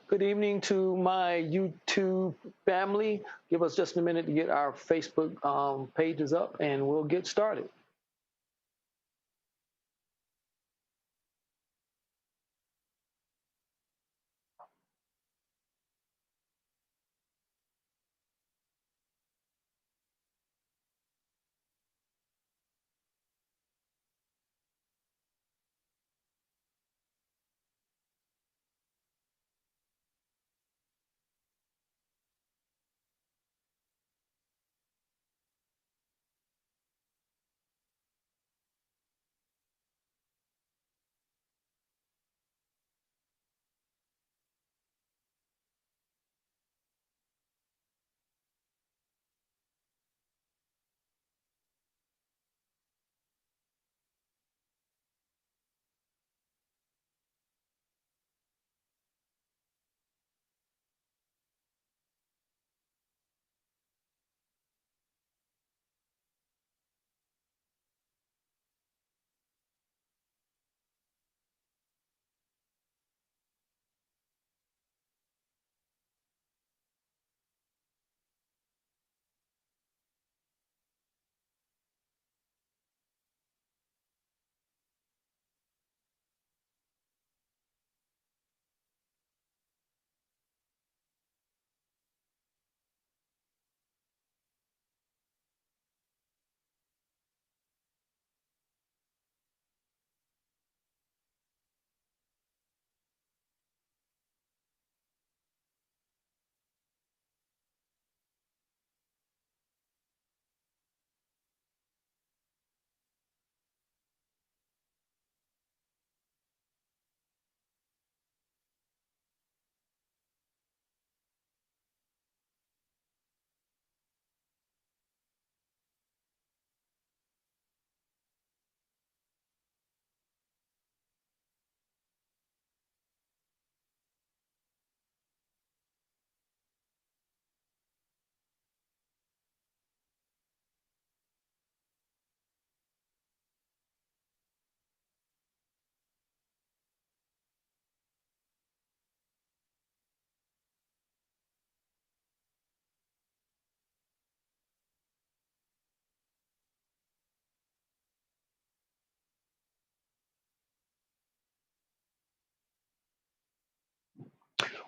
Good evening to my YouTube family. Give us just a minute to get our Facebook pages up and we'll get started.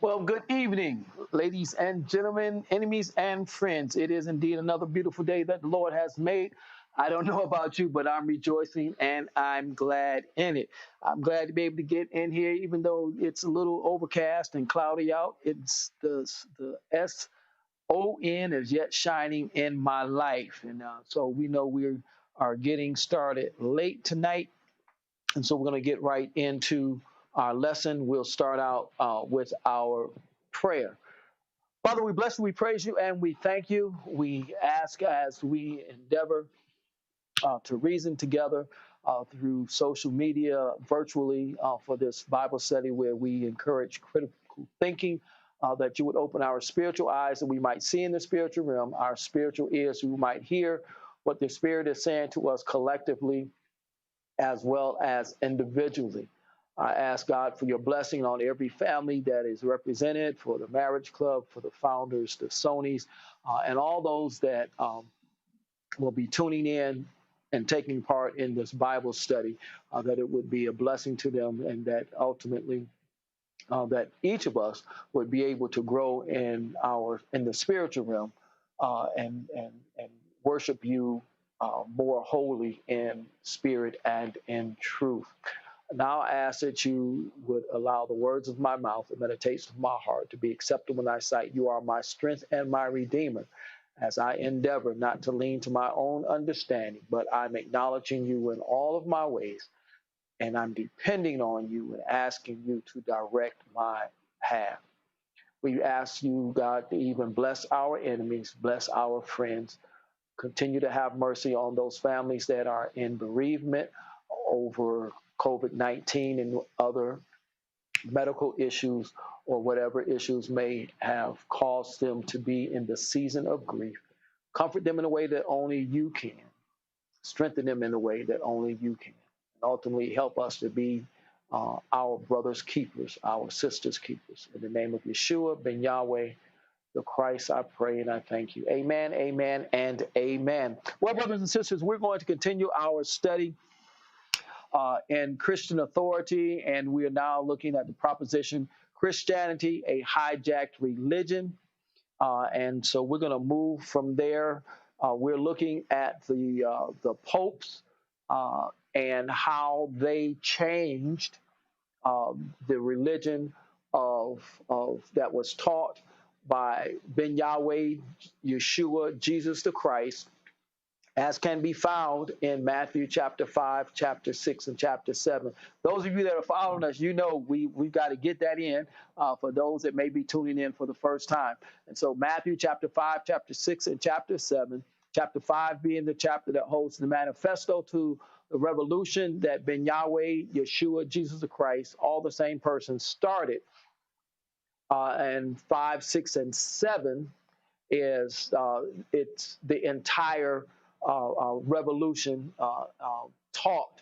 Well, good evening, ladies and gentlemen, enemies and friends. It is indeed another beautiful day that the Lord has made. I don't know about you, but I'm rejoicing and I'm glad in it. I'm glad to be able to get in here, even though it's a little overcast and cloudy out. It's the SON is yet shining in my life. And so we know we are getting started late tonight. And so we're going to get right into our lesson. We'll start out with our prayer. Father, we bless you, we praise you, and we thank you. We ask as we endeavor to reason together through social media, virtually, for this Bible study where we encourage critical thinking. That you would open our spiritual eyes that we might see in the spiritual realm, our spiritual ears, so we might hear what the Spirit is saying to us collectively as well as individually. I ask God for your blessing on every family that is represented, for the marriage club, for the founders, the Sonys, and all those that will be tuning in and taking part in this Bible study, that it would be a blessing to them and that ultimately that each of us would be able to grow in the spiritual realm and worship you more wholly in spirit and in truth. Now I ask that you would allow the words of my mouth and meditations of my heart to be acceptable in thy sight. You are my strength and my redeemer. As I endeavor not to lean to my own understanding, but I'm acknowledging you in all of my ways, and I'm depending on you and asking you to direct my path. We ask you, God, to even bless our enemies, bless our friends. Continue to have mercy on those families that are in bereavement over COVID-19 and other medical issues or whatever issues may have caused them to be in the season of grief. Comfort them in a way that only you can. Strengthen them in a way that only you can. And ultimately help us to be our brothers' keepers, our sisters' keepers. In the name of Yeshua, Ben Yahweh, the Christ, I pray and I thank you. Amen, amen, and amen. Well, brothers and sisters, we're going to continue our study in Christian authority, and we are now looking at the proposition Christianity, a hijacked religion. And so we're going to move from there. We're looking at the popes and how they changed the religion of that was taught by Ben Yahweh, Yeshua, Jesus the Christ, as can be found in Matthew chapter 5, chapter 6, and chapter 7. Those of you that are following us, you know we've got to get that in for those that may be tuning in for the first time. And so Matthew chapter 5, chapter 6, and chapter 7, chapter 5 being the chapter that holds the manifesto to the revolution that Ben Yahweh, Yeshua, Jesus the Christ, all the same person, started. And 5, 6, and 7 is it's the entire revolution taught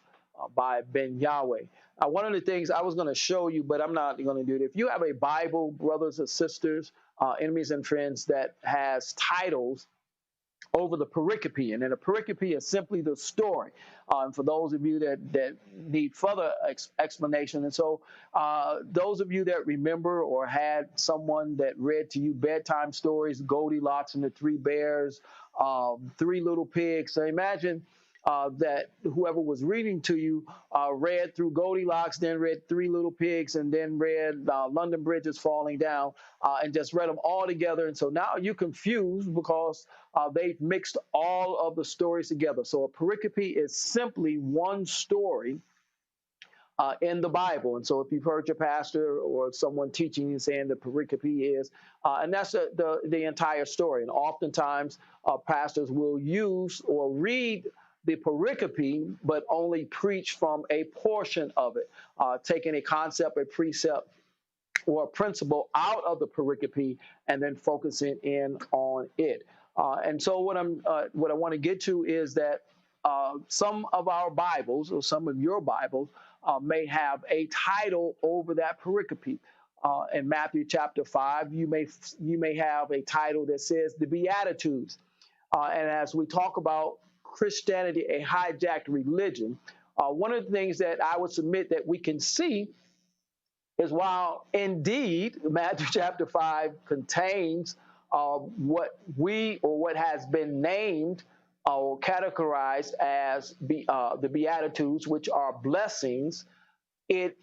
by Ben Yahweh. One of the things I was going to show you, but I'm not going to do it. If you have a Bible, brothers and sisters, enemies and friends, that has titles over the pericope, and then a pericope is simply the story. For those of you that need further explanation, and so those of you that remember or had someone that read to you bedtime stories, Goldilocks and the Three Bears, Three Little Pigs. So imagine that whoever was reading to you read through Goldilocks, then read Three Little Pigs, and then read London Bridge is Falling Down, and just read them all together. And so now you're confused because they've mixed all of the stories together. So a pericope is simply one story in the Bible. And so if you've heard your pastor or someone teaching you saying the pericope is, and that's the entire story. And oftentimes pastors will use or read the pericope, but only preach from a portion of it, taking a concept, a precept, or a principle out of the pericope and then focusing in on it. And so what I want to get to is that some of our Bibles or some of your Bibles may have a title over that pericope. In Matthew chapter 5, you may have a title that says the Beatitudes. And as we talk about Christianity, a hijacked religion, one of the things that I would submit that we can see is while indeed Matthew chapter 5 contains what has been named or categorized as the Beatitudes, which are blessings, it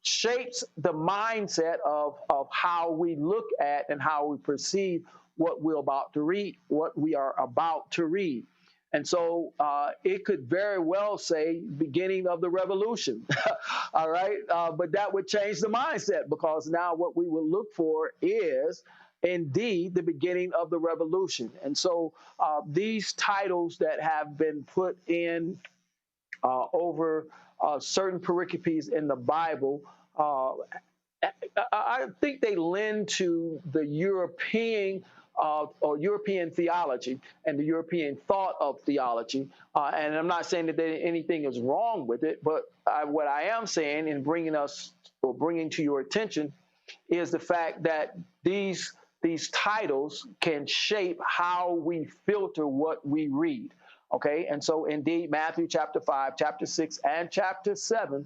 shapes the mindset of how we look at and how we perceive what we're about to read, what we are about to read. And so it could very well say beginning of the revolution. All right. But that would change the mindset, because now what we will look for is indeed the beginning of the revolution. And so these titles that have been put in over certain pericopes in the Bible, I think they lend to the European or European theology and the European thought of theology. And I'm not saying that anything is wrong with it, but what I am saying in bringing us or bringing to your attention is the fact that these titles can shape how we filter what we read. Okay, and so indeed, Matthew chapter 5, chapter 6, and chapter 7,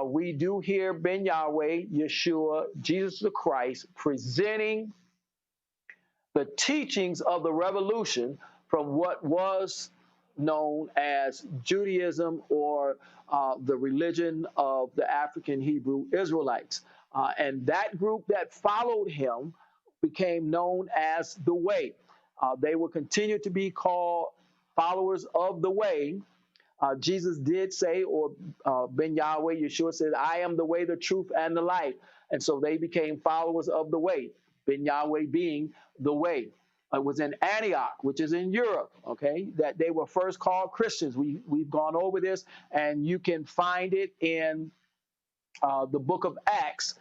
we do hear Ben Yahweh, Yeshua, Jesus the Christ, presenting the teachings of the revolution from what was known as Judaism or the religion of the African Hebrew Israelites. And that group that followed him became known as the Way. They will continue to be called followers of the Way. Jesus did say, or Ben Yahweh, Yeshua said, I am the way, the truth, and the life. And so they became followers of the Way, Ben Yahweh being the Way. It was in Antioch, which is in Europe, okay, that they were first called Christians. We've gone over this, and you can find it in the book of Acts.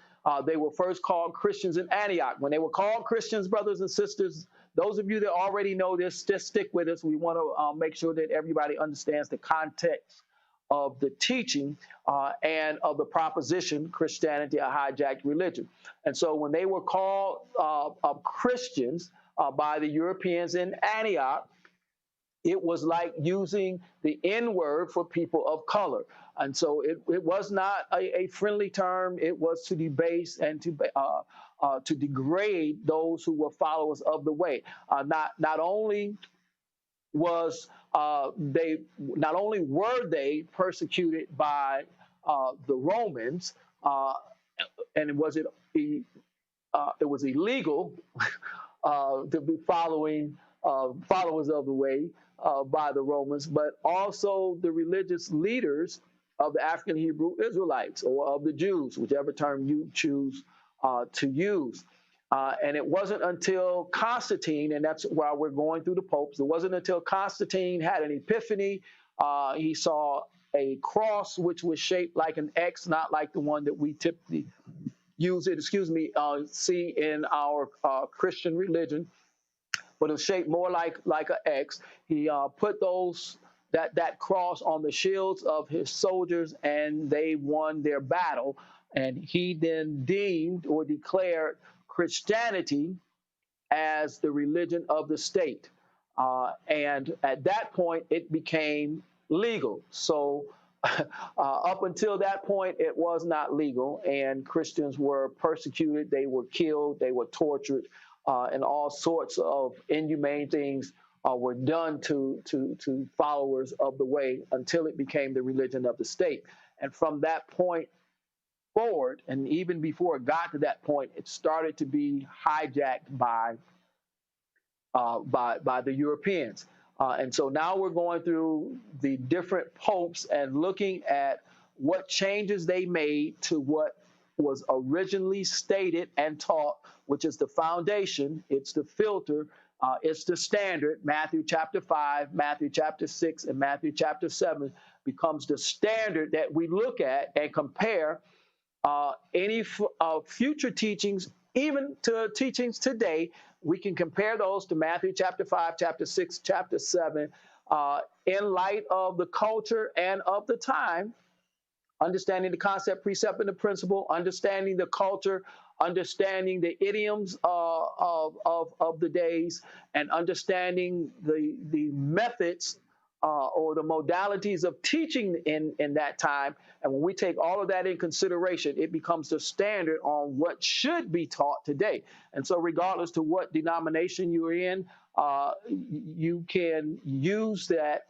They were first called Christians in Antioch. When they were called Christians, brothers and sisters, those of you that already know this, just stick with us. We want to make sure that everybody understands the context of the teaching and of the proposition Christianity a hijacked religion. And so when they were called Christians by the Europeans in Antioch, it was like using the N word for people of color. And so it was not a friendly term. It was to debase and to degrade those who were followers of the way. Not only was they not only were they persecuted by the Romans, uh, and it was illegal to be following followers of the way by the Romans, but also the religious leaders of the African Hebrew Israelites or of the Jews, whichever term you choose to use. And it wasn't until Constantine, and that's why we're going through the popes, it wasn't until Constantine had an epiphany. He saw a cross which was shaped like an X, not like the one that we typically see in our Christian religion, but it's shaped more like an X. He put that cross on the shields of his soldiers, and they won their battle. And he then deemed or declared Christianity as the religion of the state. And at that point, it became legal. So up until that point, it was not legal, and Christians were persecuted, they were killed, they were tortured, and all sorts of inhumane things were done to followers of the way until it became the religion of the state. And from that point forward, and even before it got to that point, it started to be hijacked by the Europeans. And so now we're going through the different popes and looking at what changes they made to what was originally stated and taught, which is the foundation, it's the filter, it's the standard. Matthew chapter 5, Matthew chapter 6, and Matthew chapter 7 becomes the standard that we look at and compare any future teachings, even to teachings today. We can compare those to Matthew chapter 5, chapter 6, chapter 7, in light of the culture and of the time, understanding the concept, precept, and the principle, understanding the culture, understanding the idioms of the days, and understanding the methods or the modalities of teaching in that time. And when we take all of that in consideration, it becomes the standard on what should be taught today. And so regardless to what denomination you're in, you can use that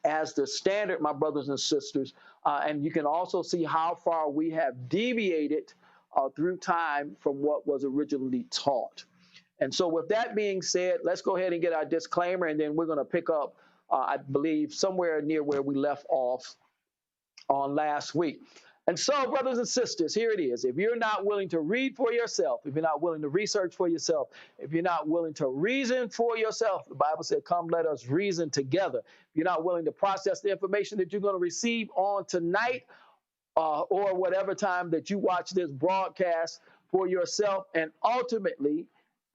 as the standard, my brothers and sisters. And you can also see how far we have deviated through time from what was originally taught. And so with that being said, let's go ahead and get our disclaimer, and then we're going to pick up, I believe, somewhere near where we left off on last week. And so, brothers and sisters, here it is. If you're not willing to read for yourself, if you're not willing to research for yourself, if you're not willing to reason for yourself, the Bible said, come, let us reason together. If you're not willing to process the information that you're going to receive on tonight or whatever time that you watch this broadcast for yourself, and ultimately,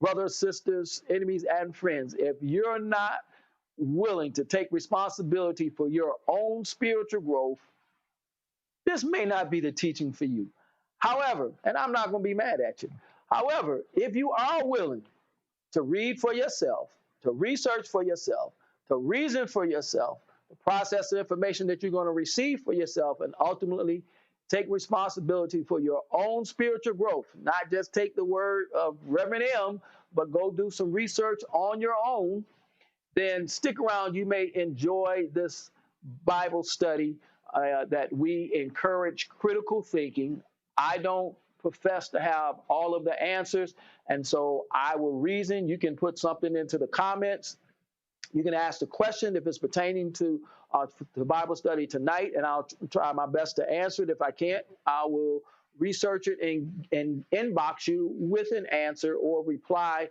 brothers, sisters, enemies, and friends, if you're not willing to take responsibility for your own spiritual growth, this may not be the teaching for you. However, and I'm not going to be mad at you. However, if you are willing to read for yourself, to research for yourself, to reason for yourself, to process the information that you're going to receive for yourself, and ultimately take responsibility for your own spiritual growth, not just take the word of Reverend M, but go do some research on your own, then stick around. You may enjoy this Bible study that we encourage critical thinking. I don't profess to have all of the answers, and so I will reason. You can put something into the comments. You can ask the question if it's pertaining to the Bible study tonight, and I'll try my best to answer it. If I can't, I will research it and inbox you with an answer or reply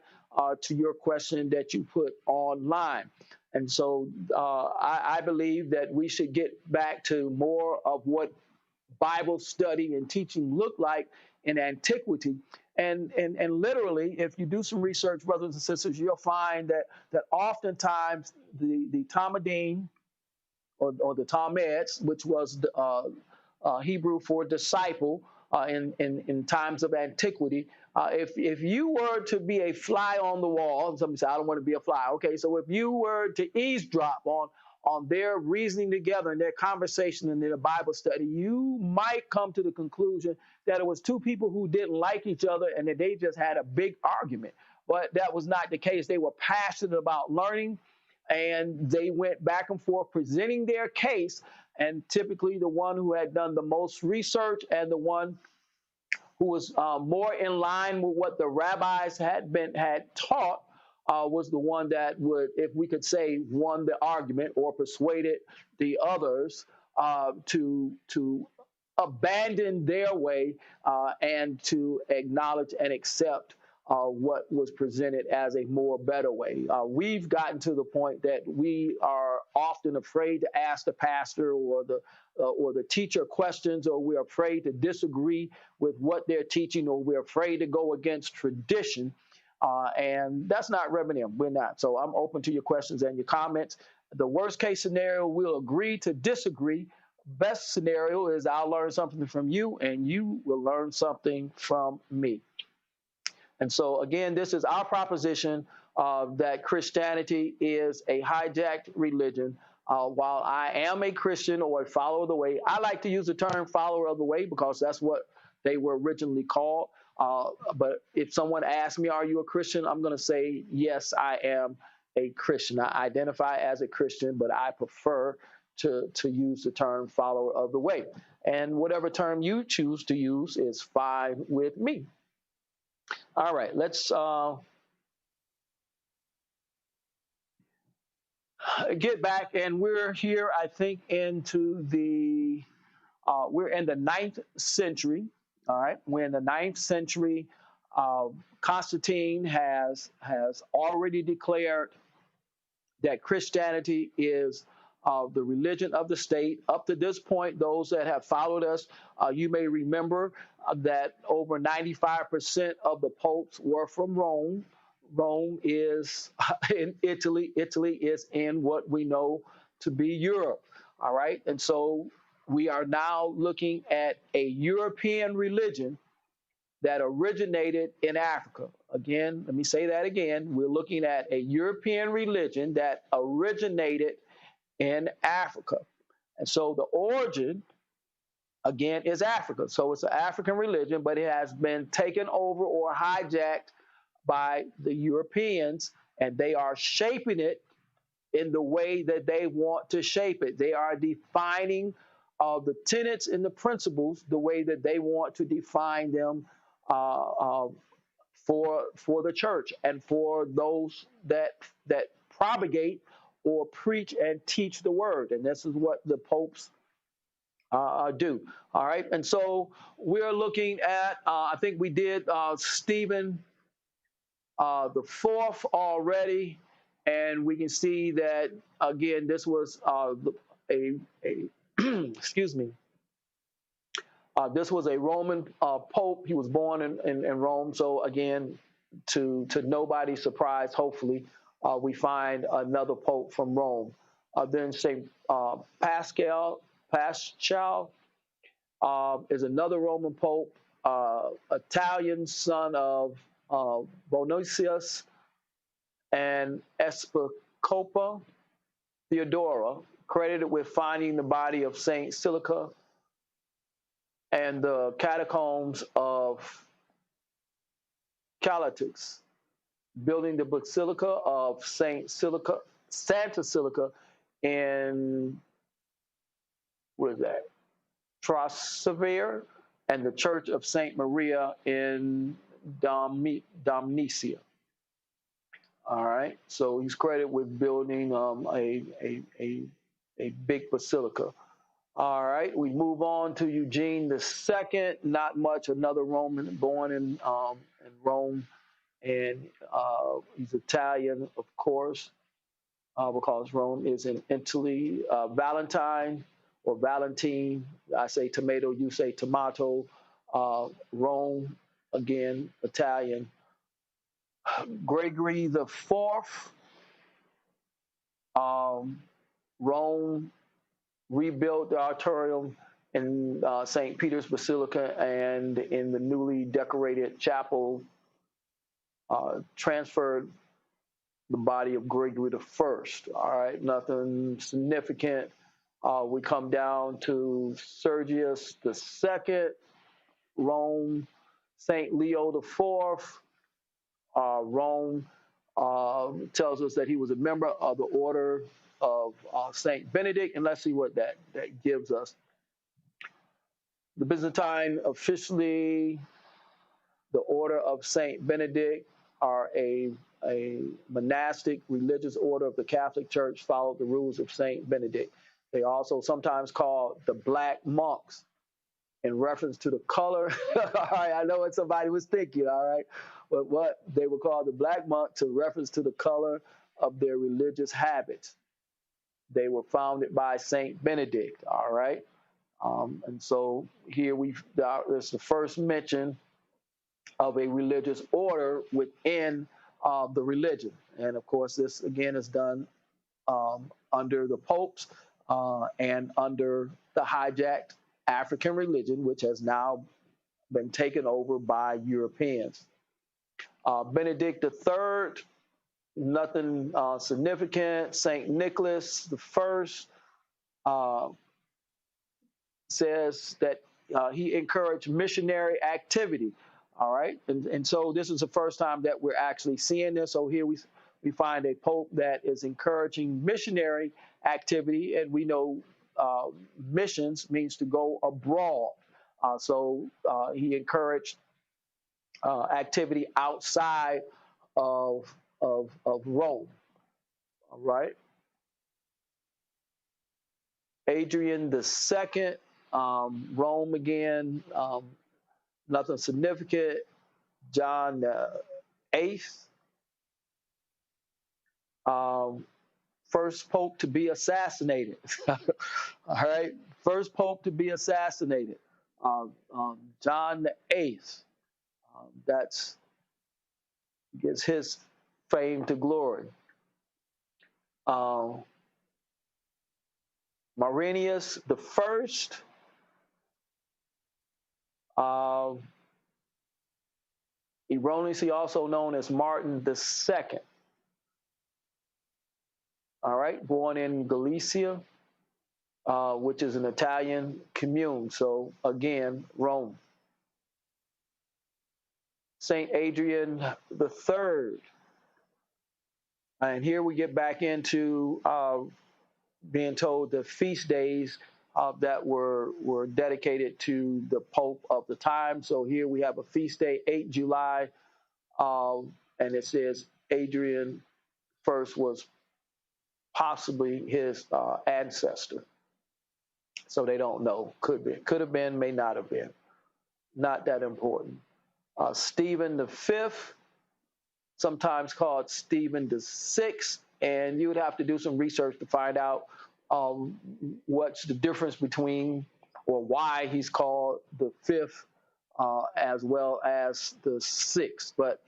to your question that you put online. And so I believe that we should get back to more of what Bible study and teaching looked like in antiquity. And literally, if you do some research, brothers and sisters, you'll find that oftentimes the Talmudim or the Talmuds, which was the, Hebrew for disciple in times of antiquity. If you were to be a fly on the wall, somebody say, I don't want to be a fly. Okay, so if you were to eavesdrop on their reasoning together and their conversation and their Bible study, you might come to the conclusion that it was two people who didn't like each other and that they just had a big argument. But that was not the case. They were passionate about learning and they went back and forth presenting their case. And typically, the one who had done the most research and the one who was more in line with what the rabbis had taught was the one that would, if we could say, won the argument or persuaded the others to abandon their way and to acknowledge and accept what was presented as a more better way. We've gotten to the point that we are often afraid to ask the pastor or the teacher questions, or we're afraid to disagree with what they're teaching, or we're afraid to go against tradition. And that's not Reverend. We're not. So I'm open to your questions and your comments. The worst case scenario, we'll agree to disagree. Best scenario is I'll learn something from you and you will learn something from me. And so, again, this is our proposition that Christianity is a hijacked religion. While I am a Christian or a follower of the way, I like to use the term follower of the way because that's what they were originally called. But if someone asks me, are you a Christian? I'm going to say, yes, I am a Christian. I identify as a Christian, but I prefer to use the term follower of the way. And whatever term you choose to use is fine with me. All right, let's get back, and we're here, I think, into we're in the ninth century. All right, we're in the ninth century. Constantine has already declared that Christianity is the religion of the state. Up to this point, those that have followed us, you may remember that over 95% of the popes were from Rome. Rome is in Italy. Italy is in what we know to be Europe. All right. And so we are now looking at a European religion that originated in Africa. Again, let me say that again. We're looking at a European religion that originated in Africa. And so the origin, again, is Africa. So it's an African religion, but it has been taken over or hijacked by the Europeans, and they are shaping it in the way that they want to shape it. They are defining the tenets and the principles the way that they want to define them uh, uh, for the church and for those that propagate or preach and teach the word. And this is what the popes do. All right. And so we're looking at, I think we did Stephen the fourth already. And we can see that, again, this was a excuse me, this was a Roman pope. He was born in Rome. So again, to nobody's surprise, hopefully, we find another pope from Rome. Then Saint Pascal is another Roman pope, Italian son of Bonicius and Episcopa Theodora, credited with finding the body of Saint Silica and the catacombs of Calyptix, building the Basilica of Santa Silica in, what is that, Trastevere, and the Church of Saint Maria in Domnicia. All right, so he's credited with building a big basilica. All right, we move on to Eugene II. Not much, another Roman born in Rome, and he's Italian, of course, because Rome is in Italy. Valentine or Valentine, I say tomato, you say tomato. Rome, again, Italian. Gregory IV, Rome, rebuilt the auditorium in St. Peter's Basilica and in the newly decorated chapel, transferred the body of Gregory the First. All right, nothing significant. We come down to Sergius the Second, Rome, Saint Leo the Fourth, Rome tells us that he was a member of the order of Saint Benedict, and let's see what that gives us. The Byzantine officially, the order of Saint Benedict are a monastic religious order of the Catholic Church, followed the rules of Saint Benedict. They also sometimes called the Black Monks in reference to the color. All right, I know what somebody was thinking, all right, but what they were called the Black Monk to reference to the color of their religious habits. They were founded by Saint Benedict, all right, and so here there's the first mention of a religious order within the religion, and of course this again is done under the popes and under the hijacked African religion, which has now been taken over by Europeans. Benedict III, nothing significant. St. Nicholas the First says that he encouraged missionary activity. All right, and so this is the first time that we're actually seeing this. So here we find a pope that is encouraging missionary activity, and we know missions means to go abroad. So he encouraged activity outside of Rome. All right. Adrian the Second, Rome again, nothing significant. John the Eighth, first pope to be assassinated. All right, first pope to be assassinated. John the Eighth. That's gives his fame to glory. Maurinius the First, erroneously also known as Martin the Second. All right, born in Galicia, which is an Italian commune. So again, Rome. Saint Adrian the Third, and here we get back into being told the feast days that were dedicated to the Pope of the time. So here we have a feast day, 8 July, and it says Adrian first was possibly his ancestor. So they don't know. Could have been, may not have been. Not that important. Stephen the Fifth, sometimes called Stephen the Sixth, and you would have to do some research to find out what's the difference between or why he's called the fifth as well as the sixth. But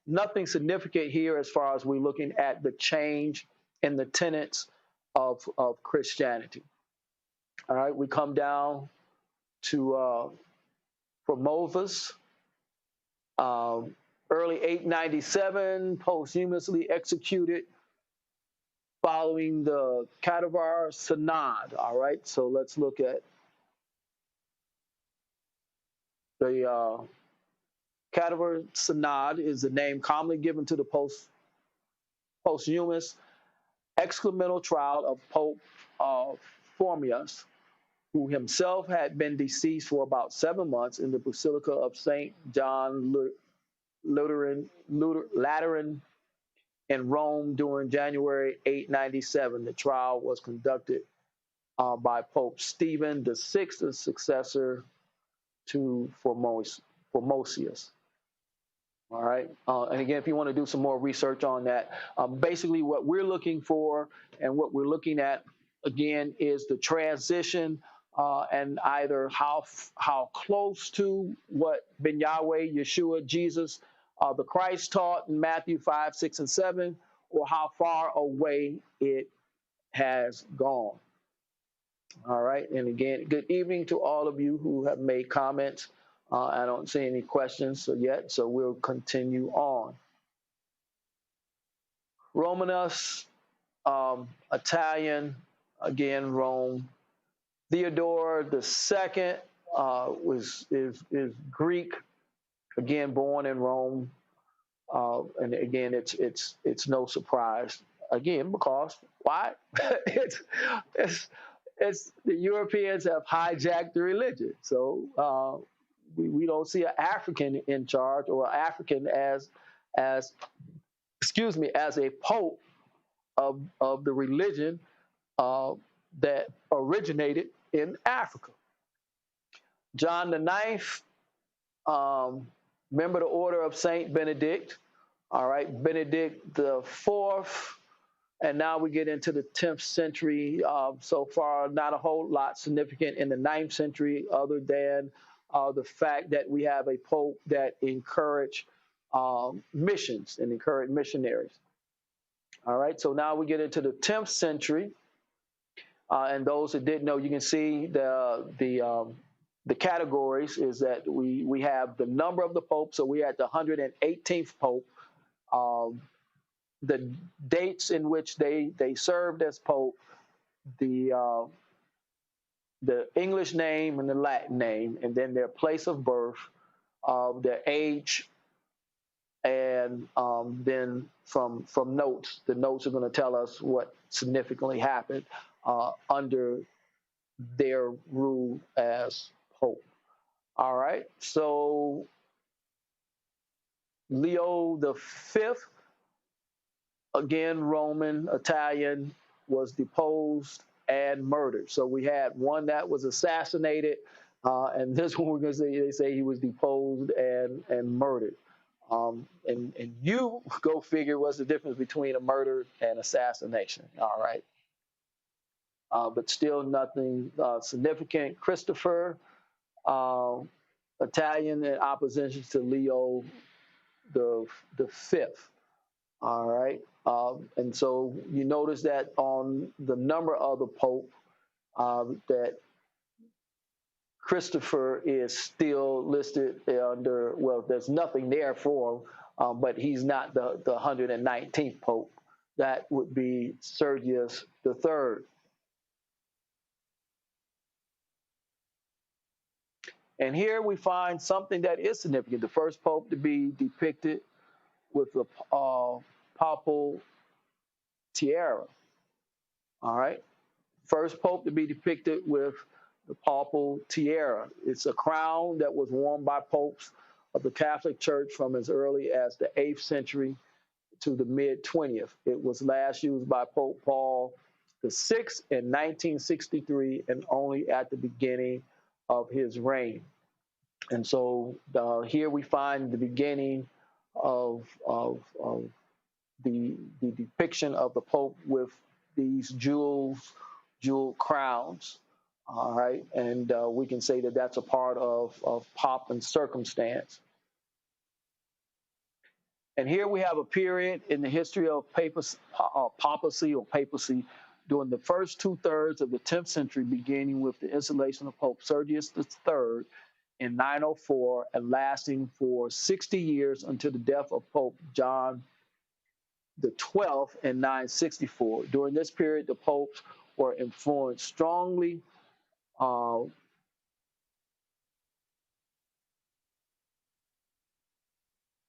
nothing significant here as far as we're looking at the change in the tenets of Christianity. All right, we come down to Promovus, early 897, posthumously executed following the Cadaver Synod. All right, so let's look at the Cadaver Synod is the name commonly given to the posthumous excremental trial of Pope Formius, who himself had been deceased for about 7 months in the Basilica of St. John Lateran in Rome during January 897. The trial was conducted by Pope Stephen VI, the successor to Formosius. All right. And again, if you want to do some more research on that, basically what we're looking for and what we're looking at, again, is the transition and either how close to what Ben Yahweh, Yeshua, Jesus, the Christ taught in Matthew 5, 6, and 7, or how far away it has gone. All right. And again, good evening to all of you who have made comments. I don't see any questions yet, so we'll continue on. Romanus, Italian, again, Rome. Theodore the second is Greek, again, born in Rome. And again, it's no surprise. Again, because why? it's, it's it's the Europeans have hijacked the religion. So we don't see an African in charge or African as excuse me as a pope of the religion uh, that originated in Africa. John the Ninth, member of the Order of Saint Benedict. All right, Benedict the Fourth. And now we get into the 10th century. So far, not a whole lot significant in the 9th century, other than the fact that we have a pope that encouraged missions and encouraged missionaries. All right, so now we get into the 10th century. And those that didn't know, you can see the categories is that we have the number of the pope. So we're at the 118th pope. Um, the dates in which they served as pope, the uh, the English name and the Latin name, and then their place of birth, their age, and then from notes, the notes are going to tell us what significantly happened under their rule as pope. All right, so Leo the Fifth, again Roman, Italian, was deposed and murdered. So we had one that was assassinated, and this one we're going to say they say he was deposed and murdered. And you go figure what's the difference between a murder and assassination. All right, but still nothing significant. Christopher, uh, Italian in opposition to Leo the fifth. All right. And so you notice that on the number of the Pope, that Christopher is still listed under, well, there's nothing there for him, but he's not the 119th Pope. That would be Sergius III. And here we find something that is significant. The first Pope to be depicted with the papal tiara. All right. First pope to be depicted with the papal tiara. It's a crown that was worn by popes of the Catholic Church from as early as the 8th century to the mid 20th. It was last used by Pope Paul VI in 1963 and only at the beginning of his reign. And so here we find the beginning of the depiction of the Pope with these jewel crowns. All right, and we can say that that's a part of pomp and circumstance. And here we have a period in the history of papacy or papacy during the first 2/3 of the 10th century, beginning with the installation of Pope Sergius III in 904 and lasting for 60 years until the death of Pope John the 12th in 964. During this period, the popes were influenced strongly. All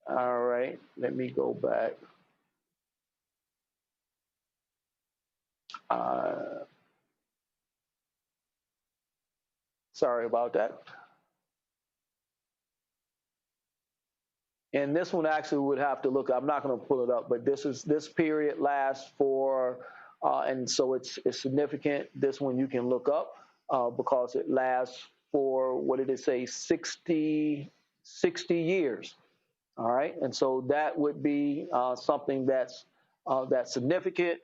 right, let me go back. Uh, Sorry about that. And this one actually would have to look. I'm not going to pull it up, but this period lasts for, and so it's significant. This one you can look up because it lasts for what did it say 60 years. All right, and so that would be something that's significant.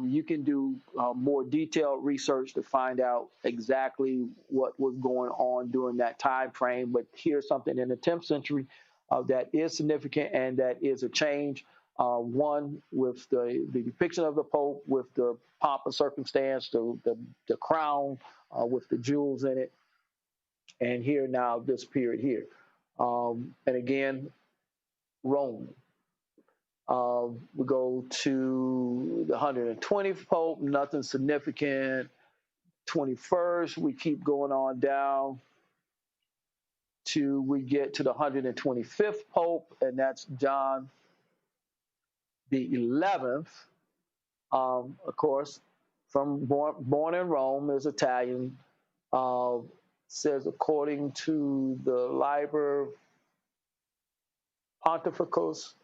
You can do more detailed research to find out exactly what was going on during that time frame. But here's something in the 10th century that is significant and that is a change. One with the depiction of the Pope with the pomp and circumstance, the crown with the jewels in it, and here now this period here. And again, Rome. We go to the 120th Pope, nothing significant. 21st, we keep going on down to we get to the 125th Pope, and that's John the 11th. Of course, from born in Rome, is Italian. Uh, says according to the Liber Pontificus.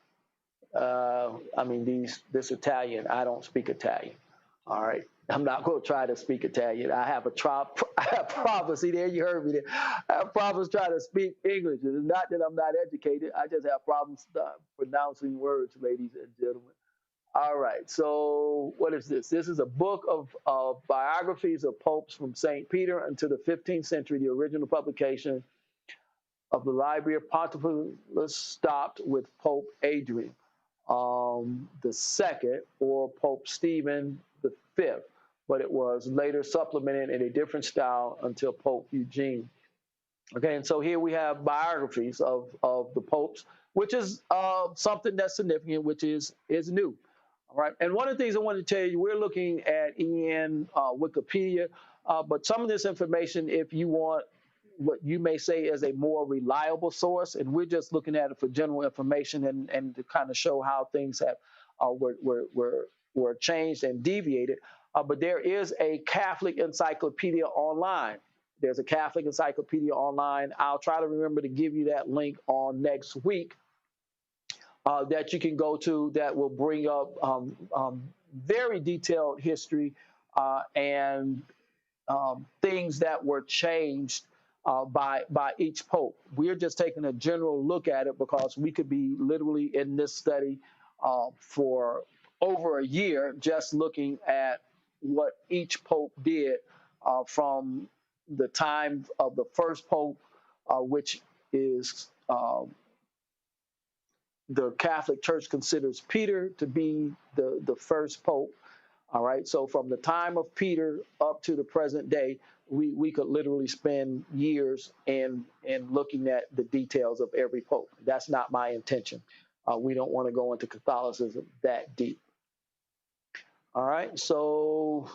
I mean, this Italian. I don't speak Italian. All right. I'm not going to try to speak Italian. I have I have problems. See there, you heard me there. I have problems trying to speak English. It's not that I'm not educated. I just have problems pronouncing words, ladies and gentlemen. All right. So what is this? This is a book of biographies of popes from St. Peter until the 15th century. The original publication of the Library of Pontificus stopped with Pope Adrian the second, or Pope Stephen the fifth, but it was later supplemented in a different style until Pope Eugene. Okay, and so here we have biographies of the popes, which is something that's significant, which is new. All right, and one of the things I wanted to tell you, we're looking at EN Wikipedia, but some of this information, if you want what you may say is a more reliable source, and we're just looking at it for general information and to kind of show how things have were changed and deviated. But there is a Catholic encyclopedia online. There's a Catholic encyclopedia online. I'll try to remember to give you that link on next week that you can go to that will bring up very detailed history and things that were changed by each pope. We're just taking a general look at it because we could be literally in this study for over a year just looking at what each pope did from the time of the first pope, which is the Catholic Church considers Peter to be the first pope. All right. So from the time of Peter up to the present day, we could literally spend years in looking at the details of every pope. That's not my intention. We don't want to go into Catholicism that deep. All right. So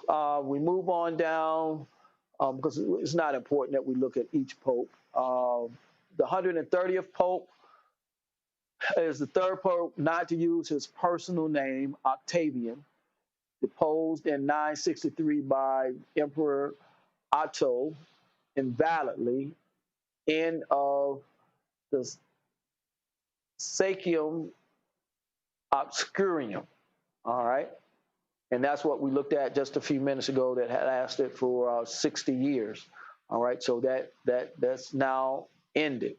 we move on down because it's not important that we look at each pope. The 130th pope is the third pope not to use his personal name, Octavian, deposed in 963 by Emperor Otto invalidly, end of the Sacium Obscurium. All right. And that's what we looked at just a few minutes ago that had lasted for 60 years. All right. So that's now ended.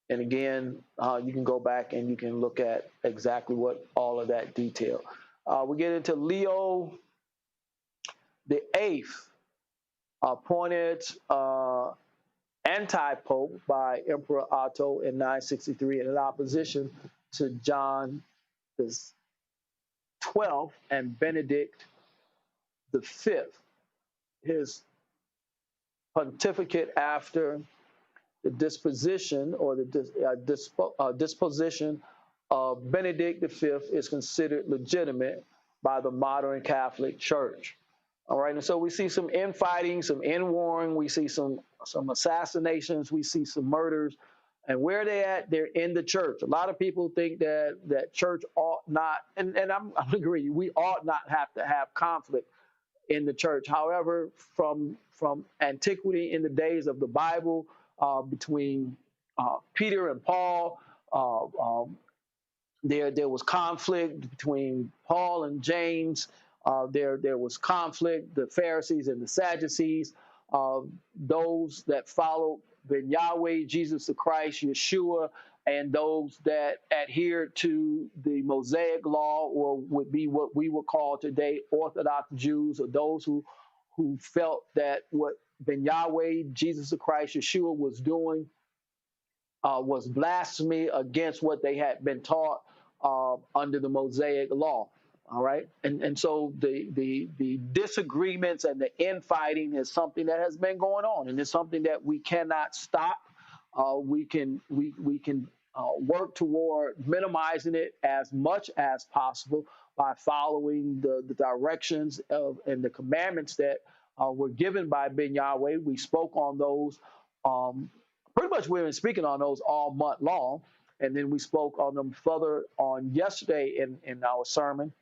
And again, you can go back and you can look at exactly what all of that detail. We get into Leo the Eighth, appointed anti-pope by Emperor Otto in 963 in opposition to John the 12th and Benedict the Fifth. His pontificate after the disposition or the disposition of Benedict the Fifth is considered legitimate by the modern Catholic Church. All right, and so we see some infighting, some in-warring, we see some assassinations, we see some murders, and where they at? They're in the church. A lot of people think that church ought not, and I'm agreeing, we ought not have to have conflict in the church. However, from antiquity in the days of the Bible, between Peter and Paul, there was conflict between Paul and James. There was conflict, the Pharisees and the Sadducees, those that followed Ben Yahweh, Jesus the Christ, Yeshua, and those that adhered to the Mosaic law, or would be what we would call today Orthodox Jews, or those who felt that what Ben Yahweh, Jesus the Christ, Yeshua was doing was blasphemy against what they had been taught. under the Mosaic law. All right, and so the disagreements and the infighting is something that has been going on, and it's something that we cannot stop. We can work toward minimizing it as much as possible by following the directions of and the commandments that were given by Ben Yahweh. We spoke on those. Um, Pretty much we've been speaking on those all month long, and then we spoke on them further on yesterday in our sermon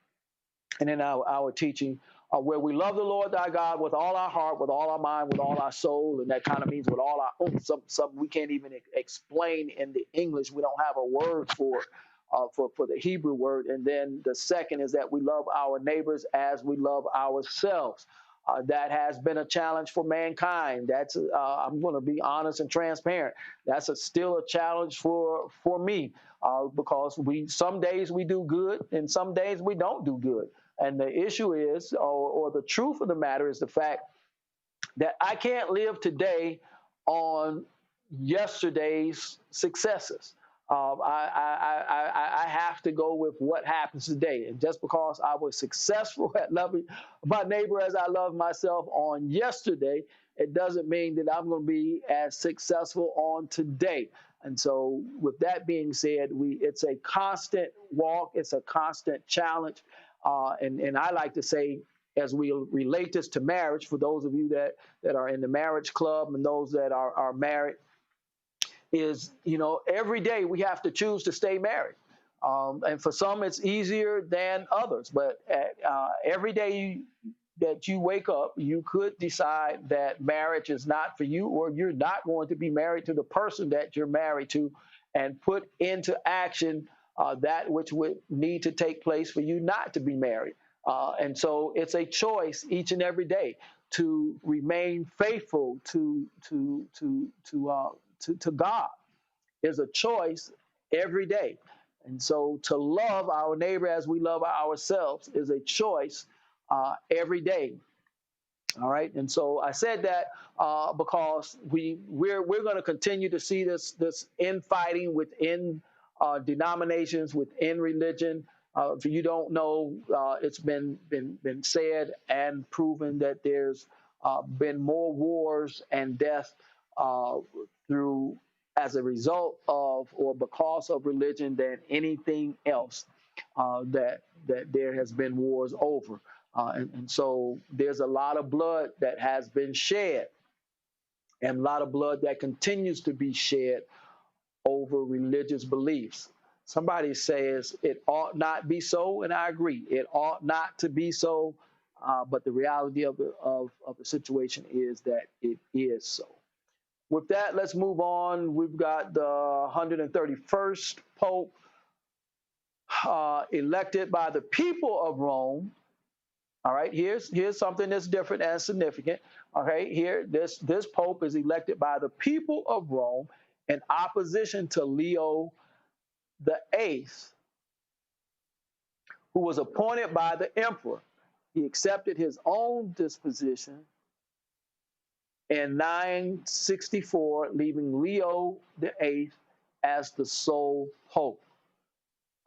and in our teaching, where we love the Lord thy God with all our heart, with all our mind, with all our soul, and that kind of means with all our some we can't even explain in the English. We don't have a word for the Hebrew word. And then the second is that we love our neighbors as we love ourselves. That has been a challenge for mankind. That's I'm going to be honest and transparent. That's still a challenge for me because we some days we do good and some days we don't do good. And the issue is, or the truth of the matter is the fact that I can't live today on yesterday's successes. I have to go with what happens today. And just because I was successful at loving my neighbor as I love myself on yesterday, it doesn't mean that I'm going to be as successful on today. And so, with that being said, it's a constant walk, it's a constant challenge. And I like to say, as we relate this to marriage, for those of you that are in the marriage club and those that are married, is, every day we have to choose to stay married. And for some, it's easier than others. But every day that you wake up, you could decide that marriage is not for you, or you're not going to be married to the person that you're married to, and put into action that which would need to take place for you not to be married. And so it's a choice each and every day to remain faithful to God is a choice every day. And so to love our neighbor as we love ourselves is a choice every day. All right, and so I said that because we're going to continue to see this infighting within denominations, within religion. If you don't know, it's been said and proven that there's been more wars and death uh, through as a result of or because of religion than anything else that there has been wars over. And so there's a lot of blood that has been shed and a lot of blood that continues to be shed over religious beliefs. Somebody says it ought not be so, and I agree. It ought not to be so, but the reality of the situation is that it is so. With that, let's move on. We've got the 131st Pope elected by the people of Rome. All right, here's something that's different and significant. Okay, here this pope is elected by the people of Rome in opposition to Leo the Eighth, who was appointed by the emperor. He accepted his own disposition in 964, leaving Leo the Eighth as the sole pope.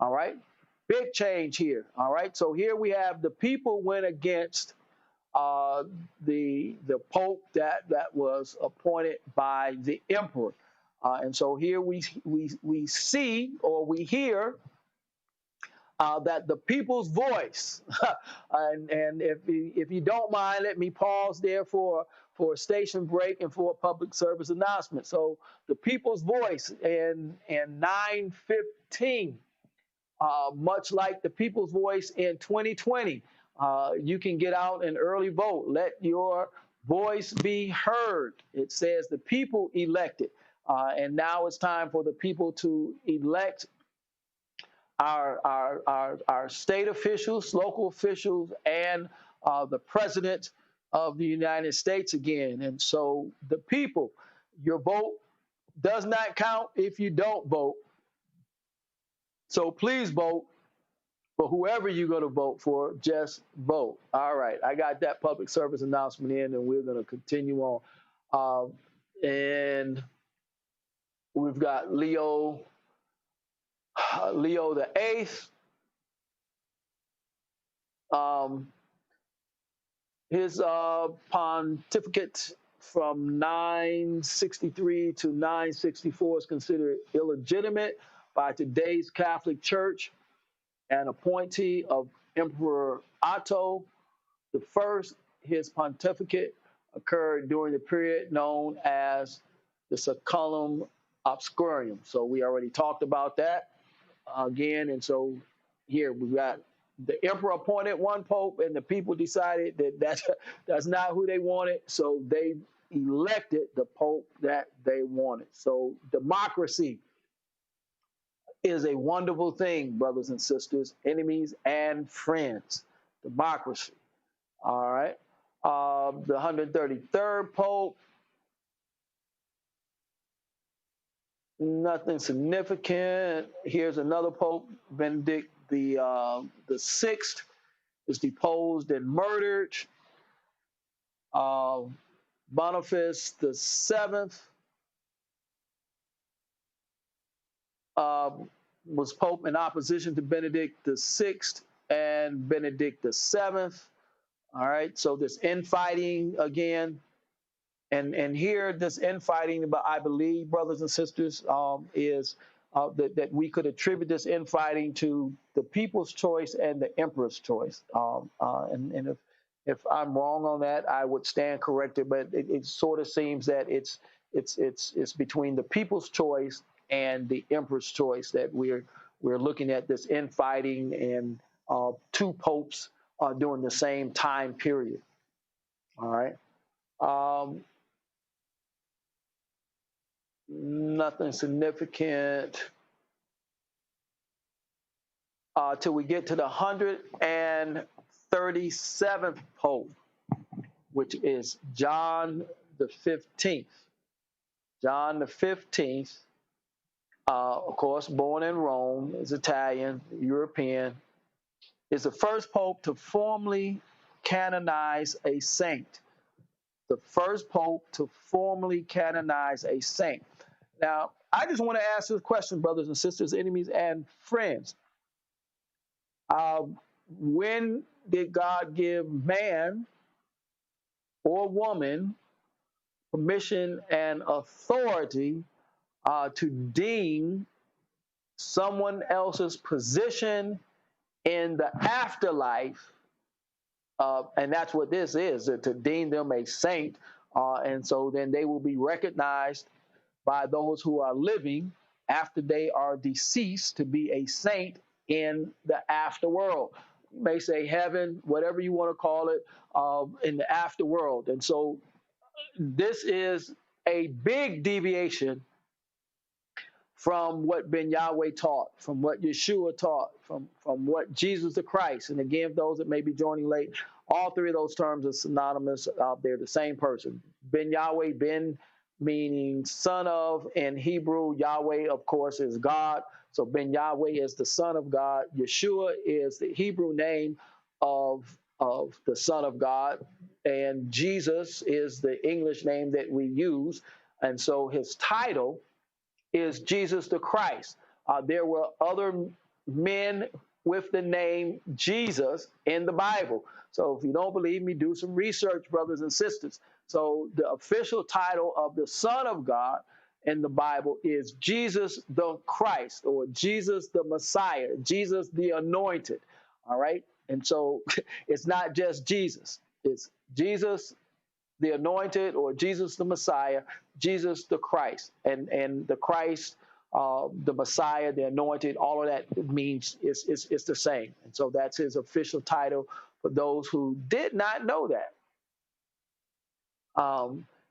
All right, big change here. All right, so here we have the people went against uh, the pope that was appointed by the emperor, and so here we see or we hear that the people's voice, and if you don't mind, let me pause there for a station break and for a public service announcement. So the people's voice in 915. Much like the people's voice in 2020, you can get out and early vote. Let your voice be heard. It says the people elected. And now it's time for the people to elect our state officials, local officials, and the president of the United States again. And so the people, your vote does not count if you don't vote. So please vote. But whoever you're going to vote for, just vote. All right, I got that public service announcement in, and we're going to continue on. And we've got Leo Leo the Eighth. Um, his pontificate from 963 to 964 is considered illegitimate by today's Catholic Church. An appointee of Emperor Otto the First. His pontificate occurred during the period known as the Saculum Obscurium. So we already talked about that again. And so here we got the emperor appointed one pope, and the people decided that that's not who they wanted. So they elected the pope that they wanted. So democracy is a wonderful thing, brothers and sisters, enemies and friends. Democracy. All right. The 133rd Pope, nothing significant. Here's another Pope, Benedict the Sixth, is deposed and murdered. Uh, Boniface the Seventh uh, was Pope in opposition to Benedict the Sixth and Benedict the Seventh. All right. So this infighting again. And here, this infighting, I believe, brothers and sisters, is that we could attribute this infighting to the people's choice and the emperor's choice. And if I'm wrong on that, I would stand corrected. But it sort of seems that it's between the people's choice and the emperor's choice that we're looking at this infighting and two popes during the same time period. All right. Um, Nothing significant till we get to the 137th Pope, which is John the 15th. John the 15th, of course, born in Rome, is Italian, European, is the first Pope to formally canonize a saint. The first Pope to formally canonize a saint. Now, I just want to ask this question, brothers and sisters, enemies and friends. When did God give man or woman permission and authority to deem someone else's position in the afterlife? And that's what this is, to deem them a saint. And so then they will be recognized by those who are living after they are deceased to be a saint in the afterworld. You may say heaven, whatever you want to call it, in the afterworld. And so this is a big deviation from what Ben Yahweh taught, from what Yeshua taught, from what Jesus the Christ. And again, those that may be joining late, all three of those terms are synonymous. They're the same person. Ben Yahweh, Ben meaning son of in Hebrew. Yahweh, of course, is God. So Ben Yahweh is the son of God. Yeshua is the Hebrew name of the son of God. And Jesus is the English name that we use. And so his title is Jesus the Christ. There were other men with the name Jesus in the Bible. So if you don't believe me, do some research, brothers and sisters. So the official title of the Son of God in the Bible is Jesus the Christ, or Jesus the Messiah, Jesus the Anointed. All right. And so it's not just Jesus, it's Jesus the Anointed, or Jesus the Messiah, Jesus the Christ. And the Christ, the Messiah, the Anointed, all of that means it's the same. And so that's his official title for those who did not know that.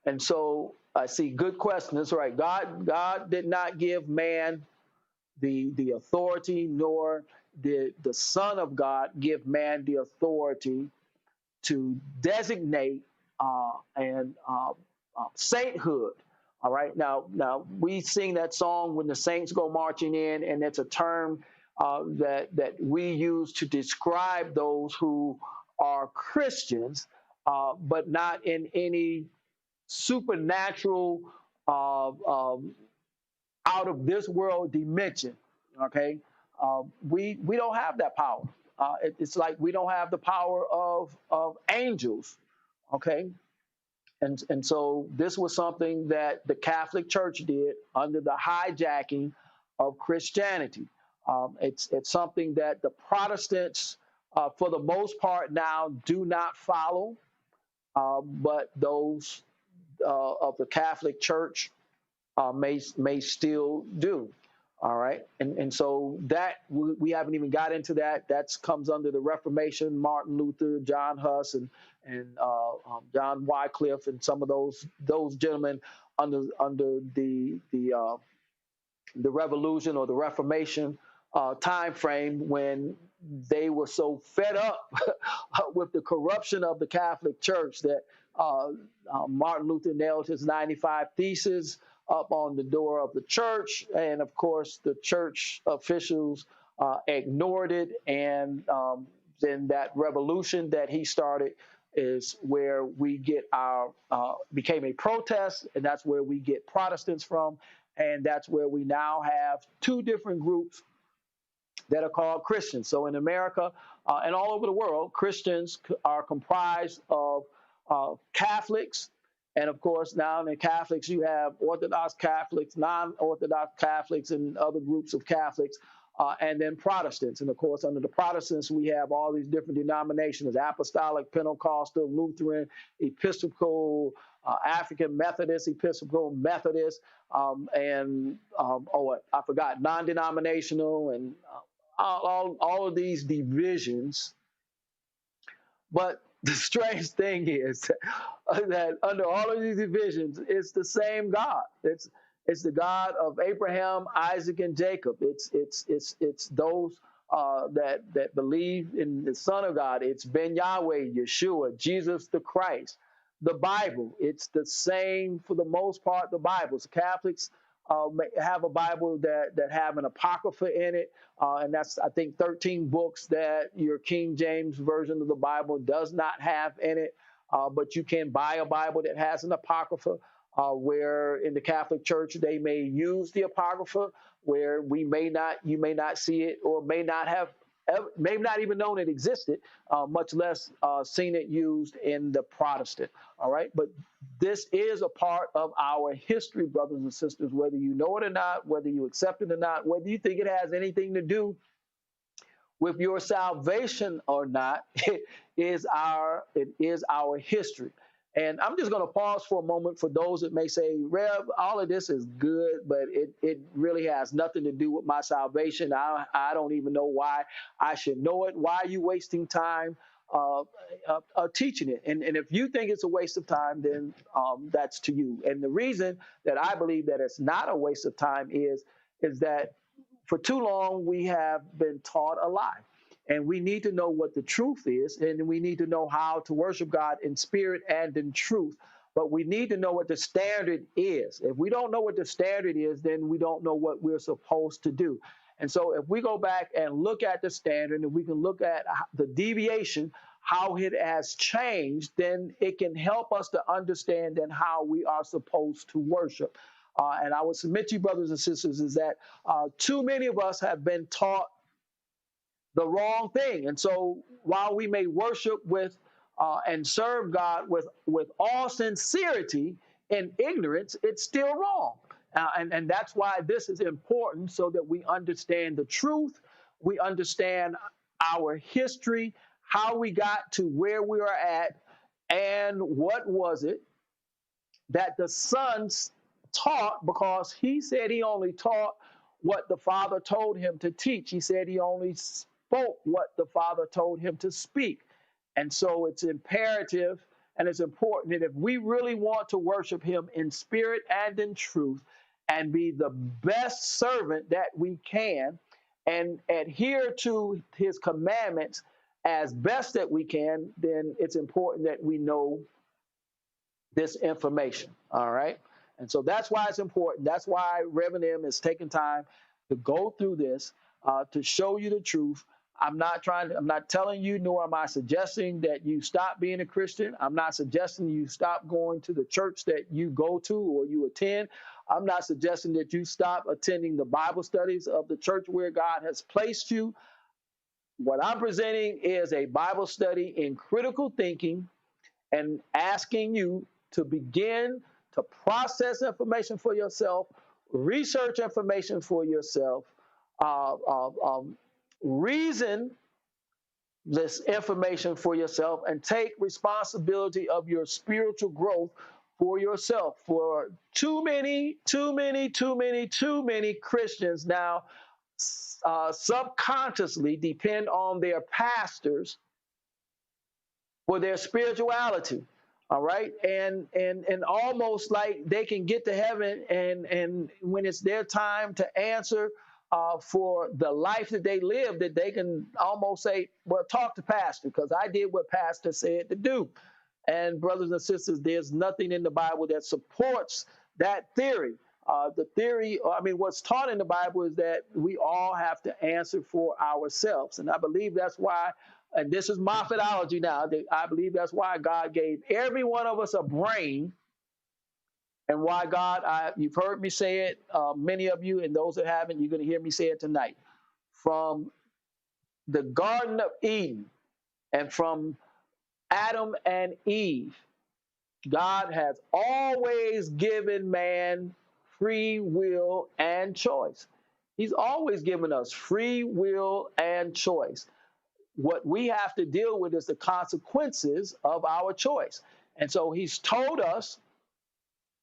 And so I see, good question. That's right. God did not give man the authority, nor did the Son of God give man the authority to designate and sainthood. All right. Now we sing that song when the saints go marching in, and it's a term that we use to describe those who are Christians, but not in any supernatural, out of this world dimension. Okay, we don't have that power. It's like we don't have the power of angels. Okay, and so this was something that the Catholic Church did under the hijacking of Christianity. It's something that the Protestants, for the most part, now do not follow, but those of the Catholic Church may still do. All right, and so that we haven't even got into that. That comes under the Reformation, Martin Luther, John Huss, and John Wycliffe, and some of those gentlemen under the Revolution or the Reformation time frame, when they were so fed up with the corruption of the Catholic Church that uh, Martin Luther nailed his 95 Theses up on the door of the church. And of course, the church officials ignored it. And then that revolution that he started is where we get our, became a protest, and that's where we get Protestants from. And that's where we now have two different groups that are called Christians. So in America and all over the world, Christians are comprised of Catholics. And of course, now in the Catholics, you have Orthodox Catholics, non-Orthodox Catholics, and other groups of Catholics, and then Protestants. And of course, under the Protestants, we have all these different denominations: Apostolic, Pentecostal, Lutheran, Episcopal, African Methodist, Episcopal, Methodist, I forgot, non-denominational, and all of these divisions. But the strange thing is that under all of these divisions, it's the same God. It's the God of Abraham, Isaac, and Jacob. It's those that believe in the Son of God. It's Ben Yahweh, Yeshua, Jesus the Christ. The Bible, it's the same for the most part. The Bibles, Catholics have a Bible that have an apocrypha in it, and that's, I think, 13 books that your King James version of the Bible does not have in it. But you can buy a Bible that has an apocrypha. Where in the Catholic Church they may use the apocrypha, where you may not see it, or may not have, may not even known it existed, much less seen it used in the Protestant. All right, but this is a part of our history, brothers and sisters, whether you know it or not, whether you accept it or not, whether you think it has anything to do with your salvation or not. It is our history. And I'm just going to pause for a moment for those that may say, Rev, all of this is good, but it really has nothing to do with my salvation. I don't even know why I should know it. Why are you wasting time teaching it? And if you think it's a waste of time, then that's to you. And the reason that I believe that it's not a waste of time is that for too long, we have been taught a lie. And we need to know what the truth is, and we need to know how to worship God in spirit and in truth. But we need to know what the standard is. If we don't know what the standard is, then we don't know what we're supposed to do. And so if we go back and look at the standard, and we can look at the deviation, how it has changed, then it can help us to understand then how we are supposed to worship. And I would submit to you, brothers and sisters, is that too many of us have been taught the wrong thing. And so while we may worship with and serve God with all sincerity and ignorance, it's still wrong. And that's why this is important, so that we understand the truth, we understand our history, how we got to where we are at, and what was it that the Son taught, because he said he only taught what the Father told him to teach. He said he only spoke what the Father told him to speak. And so it's imperative and it's important that if we really want to worship him in spirit and in truth, and be the best servant that we can, and adhere to his commandments as best that we can, then it's important that we know this information. All right. And so that's why it's important. That's why Reverend M is taking time to go through this, to show you the truth. I'm not telling you, nor am I suggesting that you stop being a Christian. I'm not suggesting you stop going to the church that you go to or you attend. I'm not suggesting that you stop attending the Bible studies of the church where God has placed you. What I'm presenting is a Bible study in critical thinking and asking you to begin to process information for yourself, research information for yourself, uh, uh, um, reason this information for yourself, and take responsibility of your spiritual growth for yourself. For too many Christians now subconsciously depend on their pastors for their spirituality. All right. And almost like they can get to heaven, and when it's their time to answer for the life that they live, that they can almost say, well, talk to pastor, because I did what pastor said to do. And brothers and sisters, there's nothing in the Bible that supports that theory. The theory, I mean, what's taught in the Bible is that we all have to answer for ourselves. And I believe that's why, and this is my methodology now, I believe that's why God gave every one of us a brain, and why God, you've heard me say it, many of you, and those that haven't, you're going to hear me say it tonight. From the Garden of Eden and from Adam and Eve, God has always given man free will and choice. He's always given us free will and choice. What we have to deal with is the consequences of our choice. And so he's told us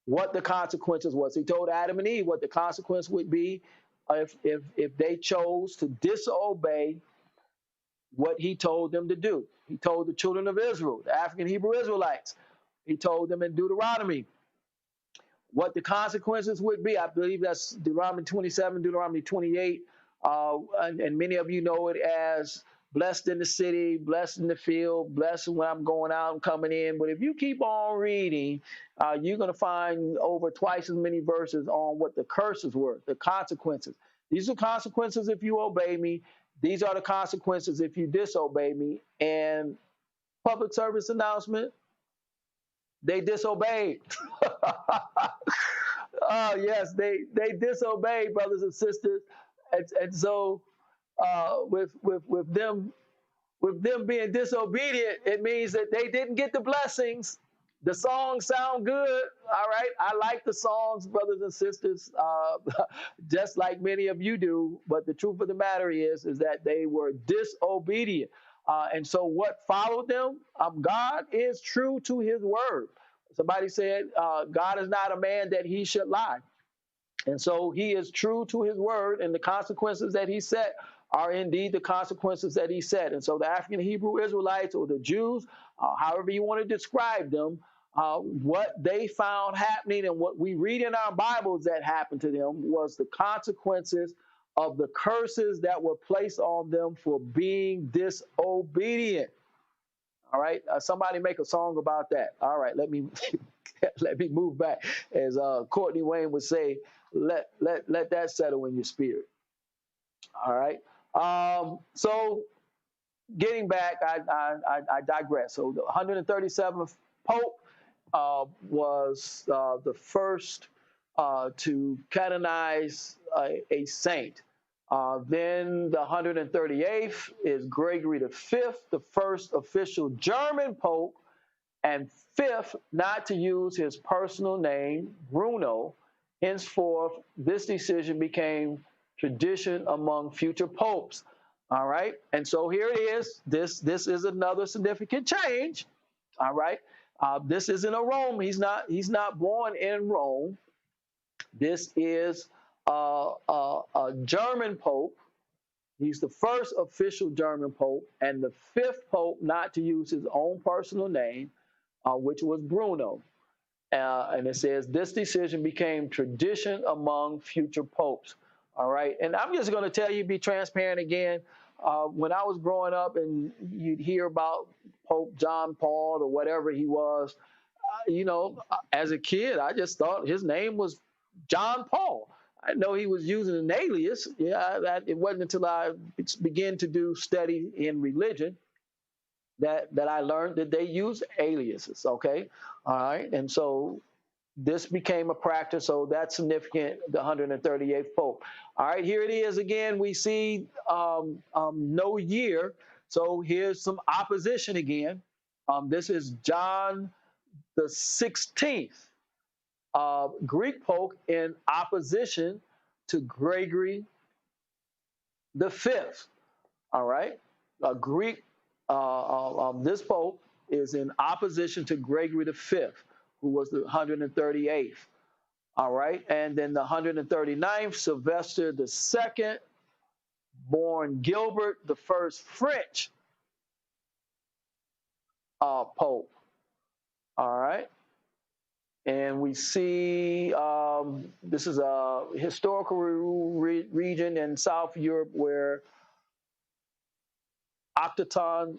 what the consequences was. He told Adam and Eve what the consequence would be if they chose to disobey what he told them to do. He told the children of Israel, the African Hebrew Israelites, he told them in Deuteronomy what the consequences would be. I believe that's Deuteronomy 27, Deuteronomy 28, and many of you know it as blessed in the city, blessed in the field, blessed when I'm going out and coming in. But if you keep on reading, you're going to find over twice as many verses on what the curses were, the consequences. These are consequences if you obey me. These are the consequences if you disobey me. And public service announcement, they disobeyed. Oh yes, they disobeyed, brothers and sisters, and so with them being disobedient, it means that they didn't get the blessings. The songs sound good, all right. I like the songs, brothers and sisters, just like many of you do. But the truth of the matter is that they were disobedient, and so what followed them? God is true to His word. Somebody said, "God is not a man that He should lie." And so he is true to his word, and the consequences that he set are indeed the consequences that he set. And so the African Hebrew Israelites, or the Jews, however you want to describe them, what they found happening and what we read in our Bibles that happened to them was the consequences of the curses that were placed on them for being disobedient. All right, somebody make a song about that. All right, let me let me move back, as Courtney Wayne would say. Let that settle in your spirit. All right. So getting back, I digress. So the 137th Pope was the first to canonize a saint. Then the 138th is Gregory the Fifth, the first official German Pope, and fifth, not to use his personal name, Bruno. Henceforth, this decision became tradition among future popes. All right. And so here it is. This is another significant change. All right. This isn't a Rome. He's not born in Rome. This is a German pope. He's the first official German pope and the fifth pope not to use his own personal name, which was Bruno. And it says this decision became tradition among future popes. All right. And I'm just going to tell you, be transparent again. When I was growing up and you'd hear about Pope John Paul or whatever he was, as a kid, I just thought his name was John Paul. I know he was using an alias. Yeah, it wasn't until I began to do study in religion that I learned that they use aliases. Okay, all right, and so this became a practice, so that's significant, the 138th Pope. All right, here it is again. We see no year. So here's some opposition again. This is John the 16th, Greek Pope in opposition to Gregory the Fifth. All right, Greek. This Pope is in opposition to Gregory the Fifth, who was the 138th. All right, and then the 139th, Sylvester the Second, born Gilbert the First French Pope. All right, and we see this is a historical region in South Europe where Occitan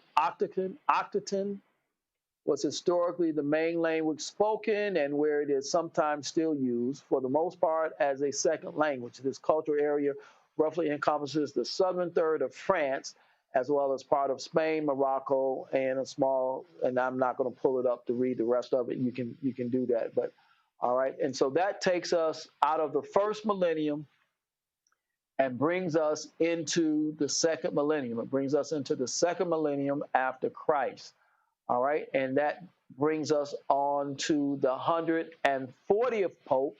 was historically the main language spoken and where it is sometimes still used, for the most part, as a second language. This cultural area roughly encompasses the southern third of France, as well as part of Spain, Morocco, and a small, and I'm not going to pull it up to read the rest of it. You can do that. But all right. And so that takes us out of the first millennium and brings us into the second millennium. It brings us into the second millennium after Christ. All right, and that brings us on to the 140th Pope.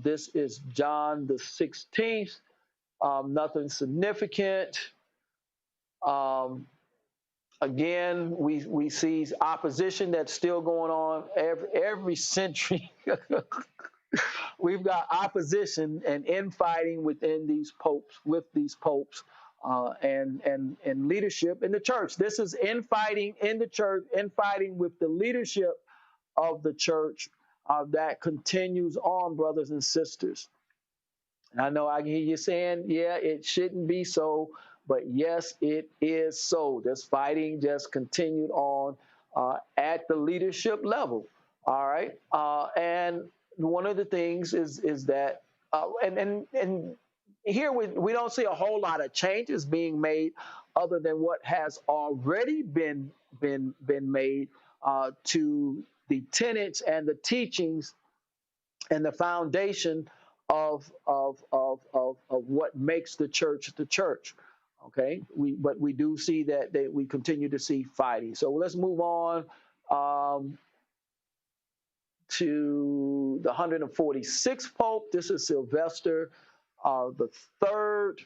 This is John the 16th. Nothing significant. Um, Again, we see opposition that's still going on every century. We've got opposition and infighting within these popes, with these popes, and leadership in the church. This is infighting in the church, infighting with the leadership of the church that continues on, brothers and sisters. And I know I can hear you saying, yeah, it shouldn't be so, but yes, it is so. This fighting just continued on at the leadership level. All right. And one of the things is that, and here we don't see a whole lot of changes being made other than what has already been made to the tenets and the teachings and the foundation of what makes the church the church. Okay, but we do see that we continue to see fighting. So let's move on to the 146th Pope. This is Sylvester the Third.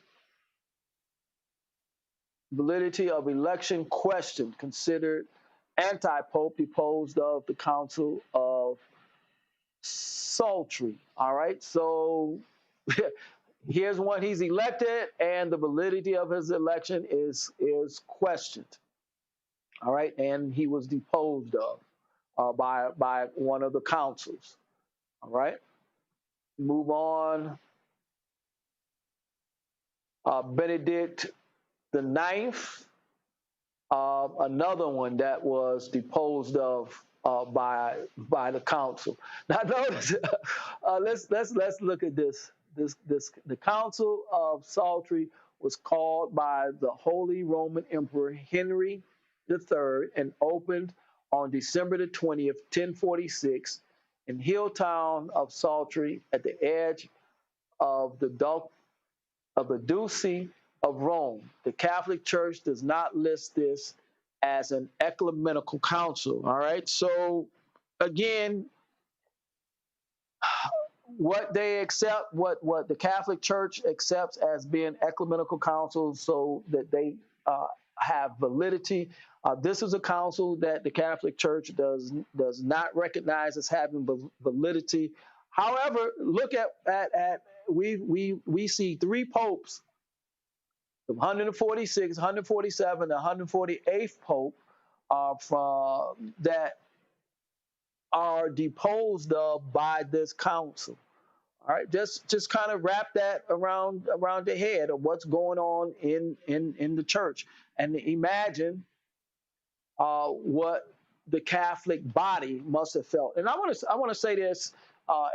Validity of election questioned, considered anti-pope, deposed of the Council of Sultry. All right, so here's one: he's elected, and the validity of his election is questioned. All right, and he was deposed of by one of the councils. All right, move on. Benedict the Ninth, another one that was deposed of by the council. Now notice, let's look at this. The Council of Sultry was called by the Holy Roman Emperor Henry III and opened on December the 20th, 1046, in Hilltown of Sultry at the edge of the Duchy of Rome. The Catholic Church does not list this as an ecumenical council. All right. So again, what they accept, what the Catholic Church accepts as being ecumenical councils, so that they have validity. This is a council that the Catholic Church does not recognize as having validity. However, look at we see three popes, the 146, 147, the 148th pope, from that are deposed of by this council. All right, just kind of wrap that around the head of what's going on in the church, and imagine what the Catholic body must have felt. And I want to say this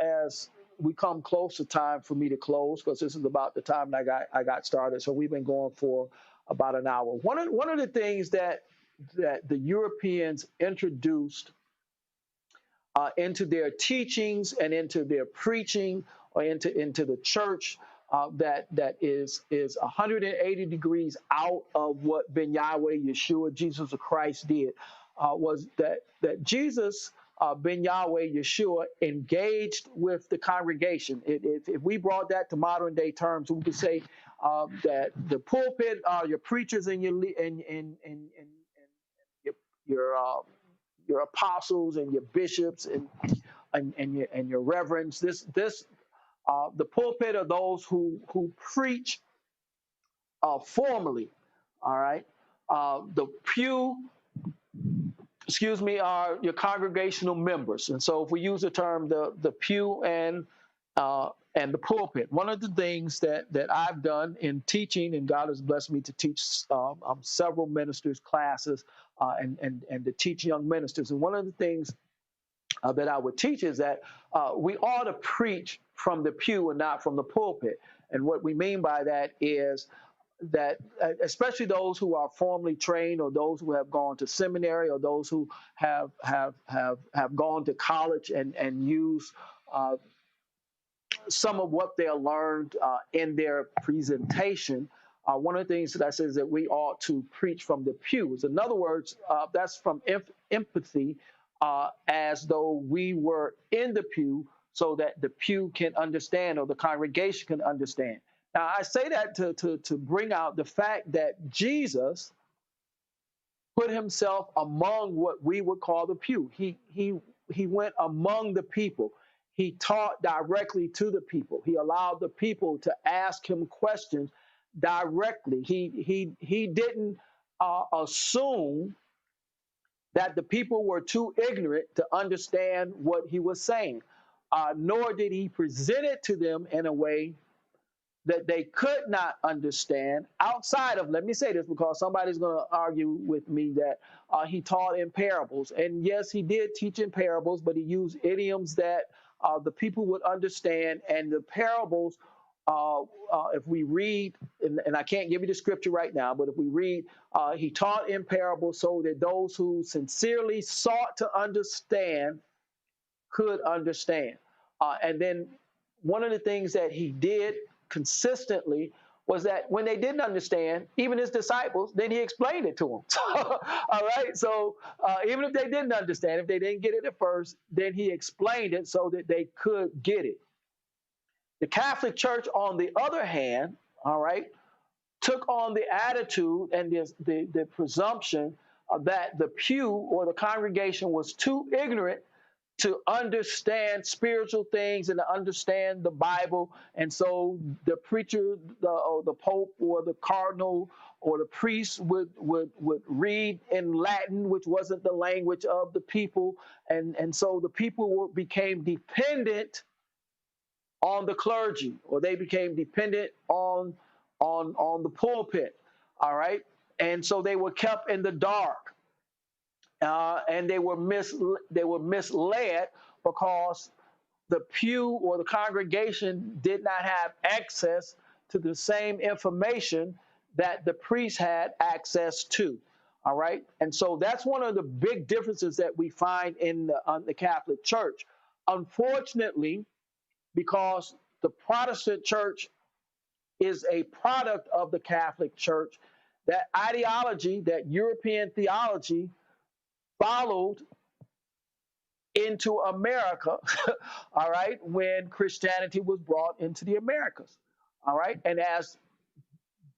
as we come close to time for me to close, because this is about the time that I got started. So we've been going for about an hour. One of the things that the Europeans introduced into their teachings and into their preaching or into the church that is 180 degrees out of what Ben Yahweh Yeshua Jesus Christ did, was that Jesus Ben Yahweh Yeshua engaged with the congregation. If we brought that to modern day terms, we could say that the pulpit are your preachers and your your uh, your apostles and your bishops and your reverends. This the pulpit are those who preach formally. All right. The pew, excuse me, are your congregational members. And so if we use the term the pew and the pulpit, one of the things that I've done in teaching, and God has blessed me to teach several ministers classes and to teach young ministers. And one of the things that I would teach is that we ought to preach from the pew and not from the pulpit. And what we mean by that is that especially those who are formally trained, or those who have gone to seminary, or those who have gone to college and use some of what they learned in their presentation. One of the things that I say is that we ought to preach from the pews. In other words, that's from empathy, as though we were in the pew, so that the pew can understand, or the congregation can understand. Now, I say that to bring out the fact that Jesus put himself among what we would call the pew. He went among the people. He taught directly to the people. He allowed the people to ask him questions directly. He didn't assume that the people were too ignorant to understand what he was saying, nor did he present it to them in a way that they could not understand outside of, let me say this because somebody's going to argue with me that he taught in parables. And yes, he did teach in parables, but he used idioms that the people would understand. And the parables, if we read, and I can't give you the scripture right now, but if we read, he taught in parables so that those who sincerely sought to understand could understand. And then one of the things that he did consistently was that when they didn't understand, even his disciples, then he explained it to them. All right. So even if they didn't understand, if they didn't get it at first, then he explained it so that they could get it. The Catholic Church, on the other hand, all right, took on the attitude and the presumption that the pew or the congregation was too ignorant to understand spiritual things and to understand the Bible. And so the preacher, or the Pope or the Cardinal or the priest would read in Latin, which wasn't the language of the people. And so the people became dependent on the clergy, or they became dependent on the pulpit. All right. And so they were kept in the dark. And they were misled because the pew or the congregation did not have access to the same information that the priest had access to. All right. And so that's one of the big differences that we find in the Catholic Church. Unfortunately, because the Protestant church is a product of the Catholic Church, that ideology, that European theology, followed into America, all right, when Christianity was brought into the Americas, all right. And as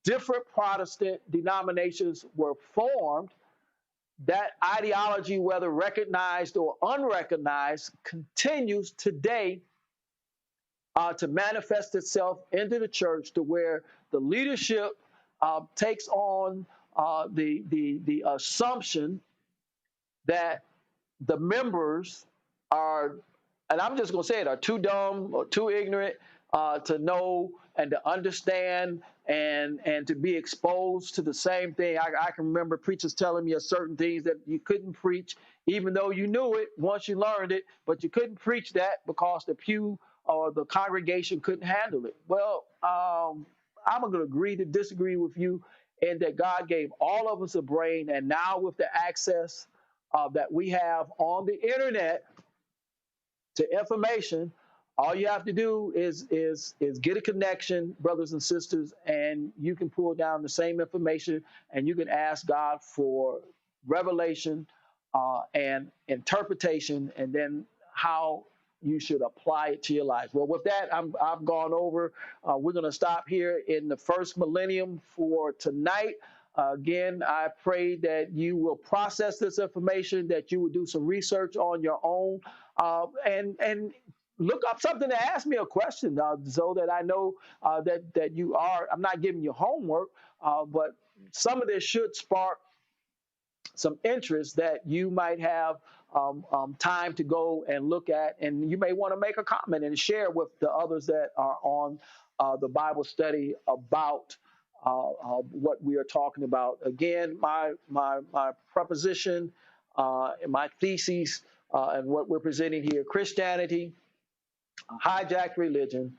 different Protestant denominations were formed, that ideology, whether recognized or unrecognized, continues today to manifest itself into the church, to where the leadership takes on the assumption that the members are, and I'm just going to say it, are too dumb or too ignorant to know and to understand and to be exposed to the same thing. I can remember preachers telling me certain things that you couldn't preach, even though you knew it once you learned it, but you couldn't preach that because the pew or the congregation couldn't handle it. Well, I'm going to agree to disagree with you in that God gave all of us a brain, and now with the access that we have on the internet, to information. All you have to do is get a connection, brothers and sisters, and you can pull down the same information, and you can ask God for revelation and interpretation, and then how you should apply it to your life. Well, with that, I've gone over. We're going to stop here in the first millennium for tonight. Again, I pray that you will process this information, that you will do some research on your own, and look up something to ask me a question, so that I know that you are. I'm not giving you homework, but some of this should spark some interest that you might have time to go and look at, and you may want to make a comment and share with the others that are on the Bible study about what we are talking about. Again, my proposition, my thesis, and what we're presenting here: Christianity, hijacked religion,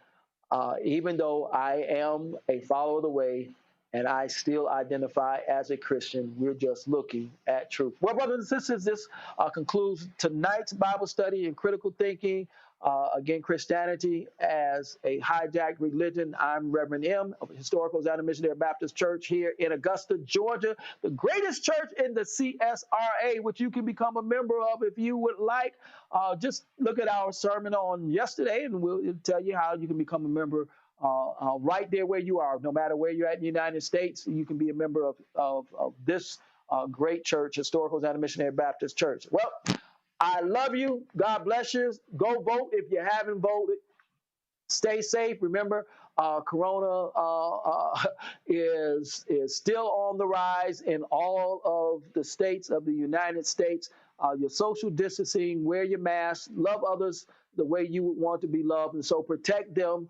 even though I am a follower of the way and I still identify as a Christian, we're just looking at truth. Well, brothers and sisters, this concludes tonight's Bible study and critical thinking. Again, Christianity as a hijacked religion. I'm Reverend M of Historical Zion Missionary Baptist Church here in Augusta, Georgia, the greatest church in the CSRA, which you can become a member of if you would like. Just look at our sermon on yesterday, and we'll tell you how you can become a member right there where you are. No matter where you're at in the United States, you can be a member of this great church, Historical Zion Missionary Baptist Church. Well, I love you. God bless you. Go vote if you haven't voted. Stay safe. Remember, Corona is still on the rise in all of the states of the United States. Your social distancing, wear your mask, love others the way you would want to be loved, and so protect them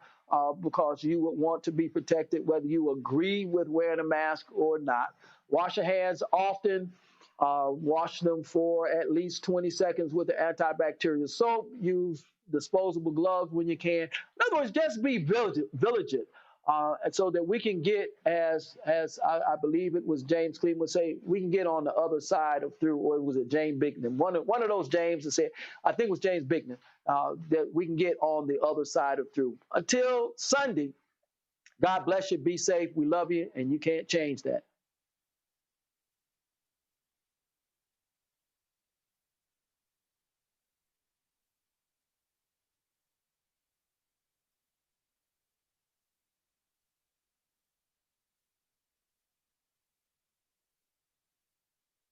because you would want to be protected, whether you agree with wearing a mask or not. Wash your hands often. Wash them for at least 20 seconds with the antibacterial soap. Use disposable gloves when you can. In other words, just be vigilant, and so that we can get, as I believe it was James Cleveland would say, we can get on the other side of through, or was it James Bickman? One of those James that said, I think it was James Bickman, that we can get on the other side of through. Until Sunday, God bless you. Be safe. We love you, and you can't change that.